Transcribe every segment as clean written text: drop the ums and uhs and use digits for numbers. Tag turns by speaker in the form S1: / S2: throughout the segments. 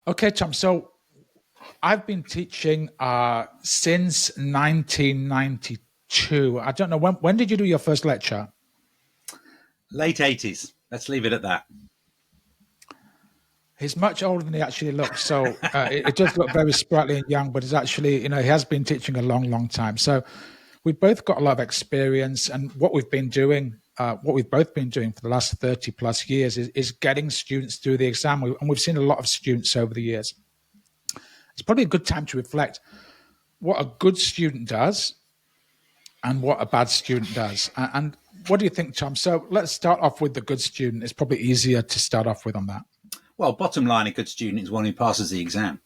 S1: Okay, Tom. So I've been teaching since 1992. I don't know when did you do your first lecture?
S2: Late 80s. Let's leave it at that.
S1: He's much older than he actually looks. So it does look very sprightly and young, but he's actually, he has been teaching a long, long time. So we've both got a lot of experience, and what we've both been doing for the last 30 plus years is getting students through the exam. And we've seen a lot of students over the years. It's probably a good time to reflect what a good student does and what a bad student does. And what do you think, Tom? So let's start off with the good student. It's probably easier to start off with on that.
S2: Well, bottom line, a good student is one who passes the exam.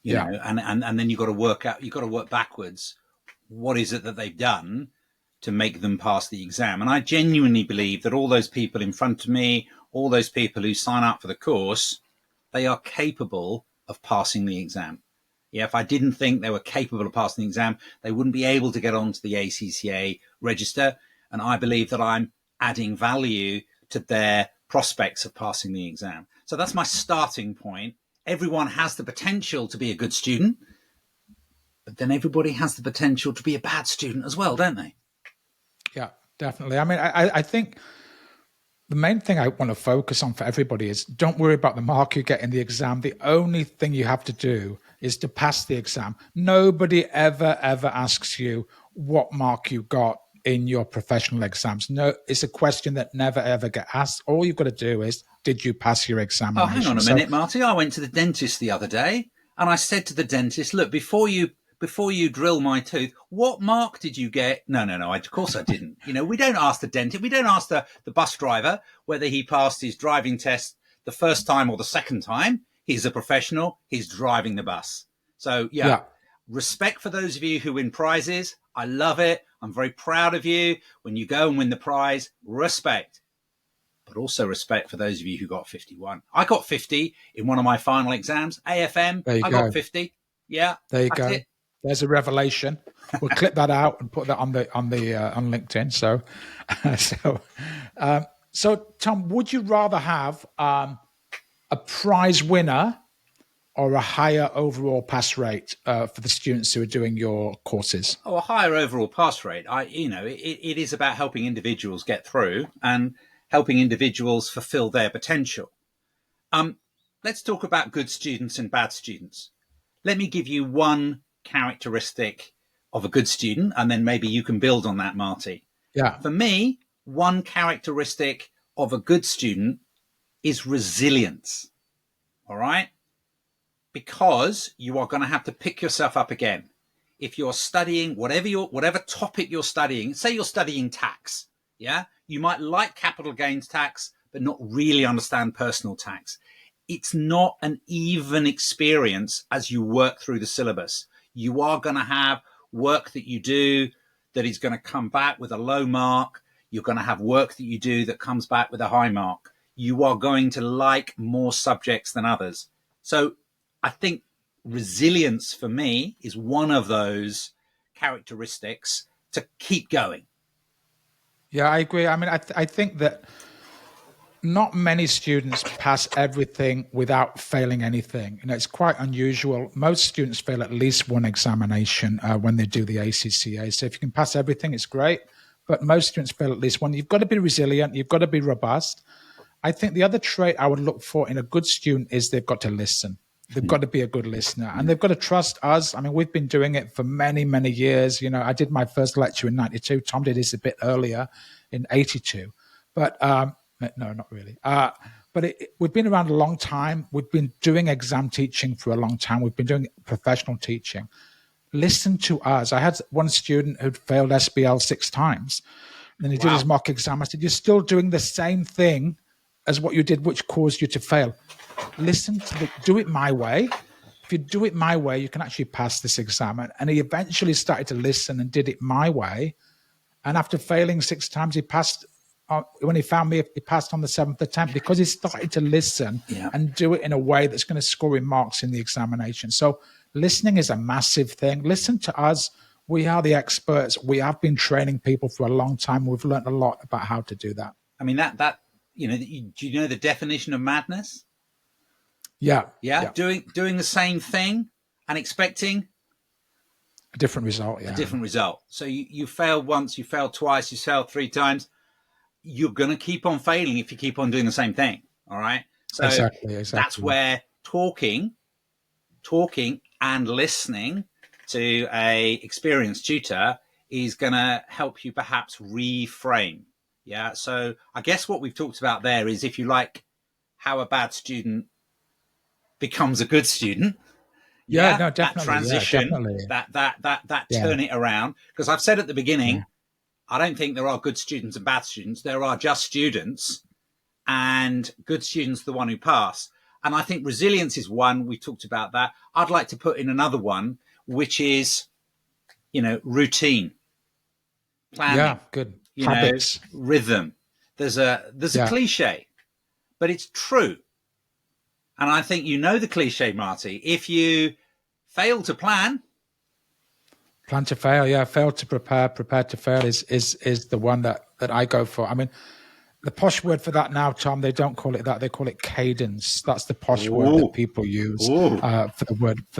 S2: You know, and then you've got to work backwards. What is it that they've done to make them pass the exam? And I genuinely believe that all those people in front of me, all those people who sign up for the course, they are capable of passing the exam. Yeah, if I didn't think they were capable of passing the exam, they wouldn't be able to get onto the ACCA register. And I believe that I'm adding value to their prospects of passing the exam. So that's my starting point. Everyone has the potential to be a good student, but then everybody has the potential to be a bad student as well, don't they?
S1: Yeah, definitely. I mean, I think the main thing I want to focus on for everybody is don't worry about the mark you get in the exam. The only thing you have to do is to pass the exam. Nobody ever asks you what mark you got in your professional exams. No, it's a question that never ever get asked. All you've got to do is, did you pass your examination?
S2: Oh, hang on a minute, Marty. I went to the dentist the other day and I said to the dentist, look, before you drill my tooth, what mark did you get? No, of course I didn't. We don't ask the dentist. We don't ask the bus driver whether he passed his driving test the first time or the second time. He's a professional. He's driving the bus. So, yeah. Respect for those of you who win prizes. I love it. I'm very proud of you. When you go and win the prize, respect. But also respect for those of you who got 51. I got 50 in one of my final exams, AFM. I got 50. Yeah.
S1: There you go. It. There's a revelation. We'll clip that out and put that on LinkedIn. So Tom, would you rather have a prize winner or a higher overall pass rate for the students who are doing your courses?
S2: Oh, a higher overall pass rate. It is about helping individuals get through and helping individuals fulfill their potential. Let's talk about good students and bad students. Let me give you one characteristic of a good student, and then maybe you can build on that, Marty.
S1: Yeah.
S2: For me, one characteristic of a good student is resilience. All right? Because you are going to have to pick yourself up again. If you're studying whatever topic you're studying, say you're studying tax, yeah, you might like capital gains tax, but not really understand personal tax. It's not an even experience as you work through the syllabus. You are going to have work that you do that is going to come back with a low mark. You're going to have work that you do that comes back with a high mark. You are going to like more subjects than others. So I think resilience for me is one of those characteristics to keep going.
S1: Yeah, I agree. I mean, I think that not many students pass everything without failing anything. It's quite unusual. Most students fail at least one examination when they do the ACCA. So if you can pass everything, it's great. But most students fail at least one. You've got to be resilient. You've got to be robust. I think the other trait I would look for in a good student is they've got to listen. They've got to be a good listener, and they've got to trust us. I mean, we've been doing it for many, many years. I did my first lecture in 92. Tom did his a bit earlier in 82. But no, not really. But we've been around a long time. We've been doing exam teaching for a long time. We've been doing professional teaching. Listen to us. I had one student who'd failed SBL 6 times. And he did his mock exam. I said, you're still doing the same thing as what you did, which caused you to fail. Listen to do it my way. If you do it my way, you can actually pass this exam. And he eventually started to listen and did it my way. And after failing 6 times, he passed. When he found me, he passed on the 7th attempt because he started to listen and do it in a way that's going to score him marks in the examination. So listening is a massive thing. Listen to us. We are the experts. We have been training people for a long time. We've learned a lot about how to do that.
S2: I mean, do you know the definition of madness?
S1: Yeah.
S2: Yeah. Doing the same thing and expecting
S1: A different result. Yeah.
S2: a different result. So you failed once, you failed twice, you failed 3 times. You're going to keep on failing if you keep on doing the same thing. All right. So
S1: Exactly.
S2: that's where talking and listening to a experienced tutor is going to help you perhaps reframe. Yeah. So I guess what we've talked about there is, if you like, how a bad student becomes a good student.
S1: Yeah.
S2: Yeah.
S1: No,
S2: That
S1: definitely.
S2: transition,
S1: Yeah, definitely.
S2: that
S1: Yeah.
S2: turn it around. Because I've said at the beginning,
S1: Yeah.
S2: I don't think there are good students and bad students. There are just students, and good students are the one who pass. And I think resilience is one. We talked about that. I'd like to put in another one, which is, routine, planning,
S1: Yeah. Good habits.
S2: rhythm. There's a
S1: Yeah.
S2: cliche, but it's true. And I think the cliche, Marty. If you fail to plan,
S1: Plan to fail. Yeah. Fail to prepare. Prepare to fail is the one that I go for. I mean, the posh word for that now, Tom, they don't call it that. They call it cadence. That's the posh word that people use for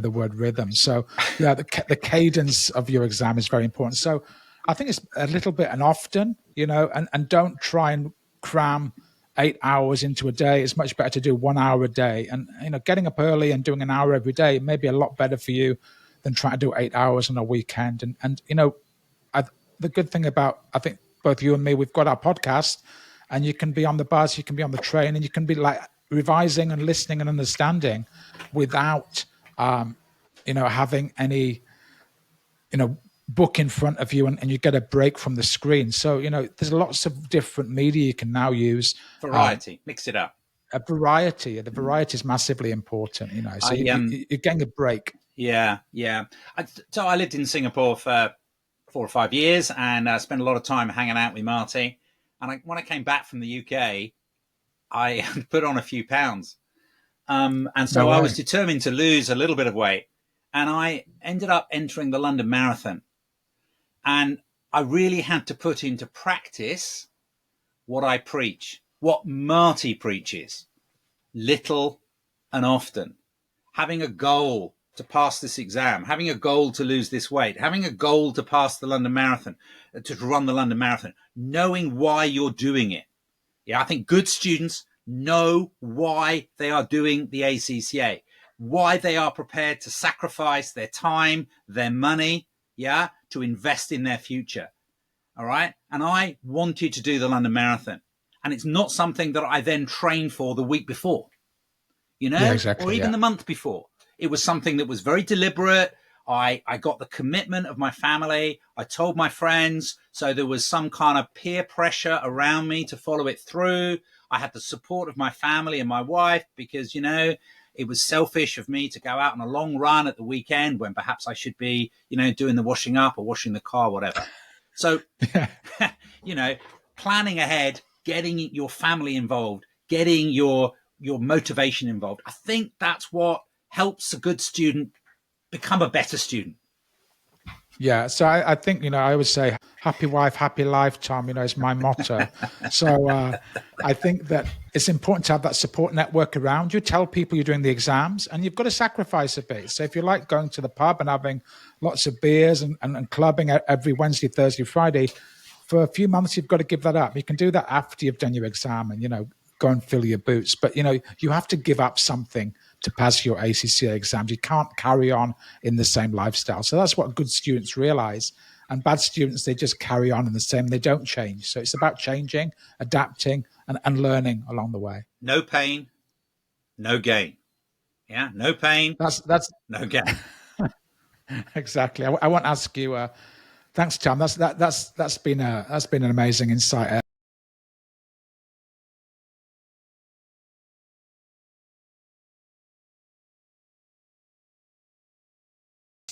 S1: the word rhythm. So yeah, the cadence of your exam is very important. So I think it's a little bit and often, and don't try and cram 8 hours into a day. It's much better to do 1 hour a day. And getting up early and doing an hour every day may be a lot better for you than trying to do 8 hours on a weekend. And the good thing about, I think, both you and me, we've got our podcast. And you can be on the bus, you can be on the train, and you can be like revising and listening and understanding without, having any, book in front of you, and you get a break from the screen. So, there's lots of different media you can now use.
S2: Variety, mix it up.
S1: A variety. The variety is massively important, So you're getting a break.
S2: Yeah. So I lived in Singapore for 4 or 5 years, and spent a lot of time hanging out with Marty. And when I came back from the UK, I put on a few pounds. And so I was determined to lose a little bit of weight. And I ended up entering the London Marathon. And I really had to put into practice what I preach, what Marty preaches, little and often. Having a goal to pass this exam, having a goal to lose this weight, having a goal to pass the London Marathon, to run the London Marathon, knowing why you're doing it. Yeah, I think good students know why they are doing the ACCA, why they are prepared to sacrifice their time, their money, to invest in their future. All right. And I wanted to do the London Marathon. And it's not something that I then trained for the week before, or even the month before. It was something that was very deliberate. I got the commitment of my family. I told my friends. So there was some kind of peer pressure around me to follow it through. I had the support of my family and my wife because, it was selfish of me to go out on a long run at the weekend when perhaps I should be, doing the washing up or washing the car, whatever. So, planning ahead, getting your family involved, getting your motivation involved. I think that's what helps a good student become a better student.
S1: Yeah. So I think, I always say happy wife, happy life, Tom, is my motto. So I think that it's important to have that support network around you. Tell people you're doing the exams and you've got to sacrifice a bit. So if you like going to the pub and having lots of beers and clubbing every Wednesday, Thursday, Friday, for a few months, you've got to give that up. You can do that after you've done your exam and, go and fill your boots. But, you have to give up something to pass your ACCA exams. You can't carry on in the same lifestyle. So that's what good students realize. And bad students, they just carry on in the same. They don't change. So it's about changing, adapting, and learning along the way.
S2: No pain, no gain. Yeah, no pain.
S1: That's
S2: no gain.
S1: Exactly. I want to ask you. Thanks, Tom. That's been an amazing insight.